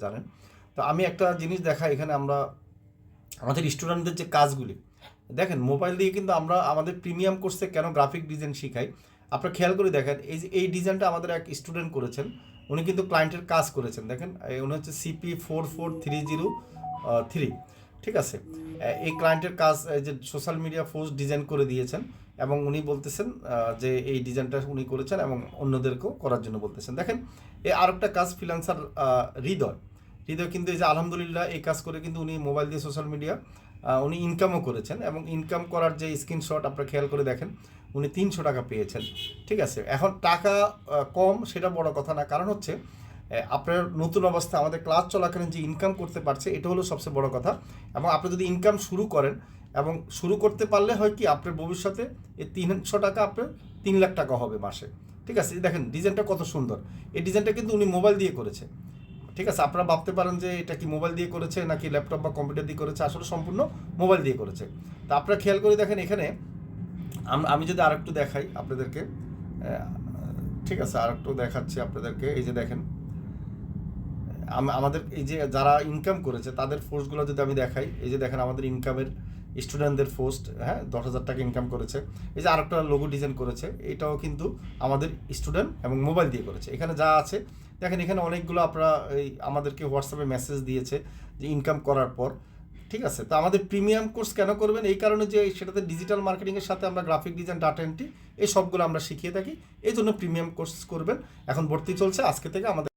জানেন। তো আমি একটা জিনিস দেখাই এখানে, আমরা আমাদের স্টুডেন্টদের যে কাজগুলি দেখেন, মোবাইল দিয়ে কিন্তু আমরা আমাদের প্রিমিয়াম কোর্সে কেন গ্রাফিক ডিজাইন শিখাই, আপনারা খেয়াল করে দেখেন, এই যে এই ডিজাইনটা আমাদের এক স্টুডেন্ট করেছেন, উনি কিন্তু ক্লায়েন্টের কাজ করেছেন। দেখেন উনি হচ্ছে CP4430 ঠিক আছে। এই ক্লায়েন্টের কাজ এই যে সোশ্যাল মিডিয়া পোস্ট ডিজাইন করে দিয়েছেন, এবং উনি বলতেছেন যে এই ডিজাইনটা উনি করেছেন এবং অন্যদেরকেও করার জন্য বলতেছেন। দেখেন এই আরেকটা কাজ ফ্রিল্যান্সার হৃদয় হৃদয় কিন্তু এই যে আলহামদুলিল্লাহ এই কাজ করে কিন্তু উনি মোবাইল দিয়ে সোশ্যাল মিডিয়া উনি ইনকামও করেছেন, এবং ইনকাম করার যে স্ক্রিনশট আপনারা খেয়াল করে দেখেন, উনি 300 টাকা পেয়েছেন। ঠিক আছে, এখন টাকা কম সেটা বড় কথা না, কারণ হচ্ছে আপনার নতুন অবস্থা আমাদের ক্লাস চলাকালীন যে ইনকাম করতে পারছে এটা হলো সবচেয়ে বড় কথা। এবং আপনি যদি ইনকাম শুরু করেন এবং শুরু করতে পারলে হয় কি, আপনার ভবিষ্যতে এই 300 টাকা আপনার 3 লাখ টাকা হবে মাসে। ঠিক আছে, দেখেন ডিজাইনটা কত সুন্দর। এই ডিজাইনটা কিন্তু উনি মোবাইল দিয়ে করেছে। ঠিক আছে, আপনারা ভাবতে পারেন যে এটা কি মোবাইল দিয়ে করেছে নাকি ল্যাপটপ বা কম্পিউটার দিয়ে করেছে, আসলে সম্পূর্ণ মোবাইল দিয়ে করেছে। তা আপনারা খেয়াল করে দেখেন এখানে, আমি যদি আরেকটু দেখাই আপনাদেরকে, ঠিক আছে আরেকটু দেখাচ্ছি আপনাদেরকে। এই যে দেখেন আমাদের এই যে যারা ইনকাম করেছে তাদের পোস্টগুলো যদি আমি দেখাই, এই যে দেখেন আমাদের ইনকামের স্টুডেন্টদের পোস্ট, হ্যাঁ 10,000 টাকা ইনকাম করেছে। এই যে আরেকটা লোগো ডিজাইন করেছে, এটাও কিন্তু আমাদের স্টুডেন্ট এবং মোবাইল দিয়ে করেছে। এখানে যা আছে দেখেন, এখানে অনেকগুলো আপনারা এই আমাদেরকে হোয়াটসঅ্যাপে মেসেজ দিয়েছে যে ইনকাম করার পর। ঠিক আছে, তো আমাদের প্রিমিয়াম কোর্স কেন করবেন, এই কারণে যে সেটাতে ডিজিটাল মার্কেটিংয়ের সাথে আমরা গ্রাফিক ডিজাইন, ডাটা এন্ট্রি এই সবগুলো আমরা শিখিয়ে থাকি, এই জন্য প্রিমিয়াম কোর্স করবেন। এখন ভর্তি চলছে আজকে থেকে আমাদের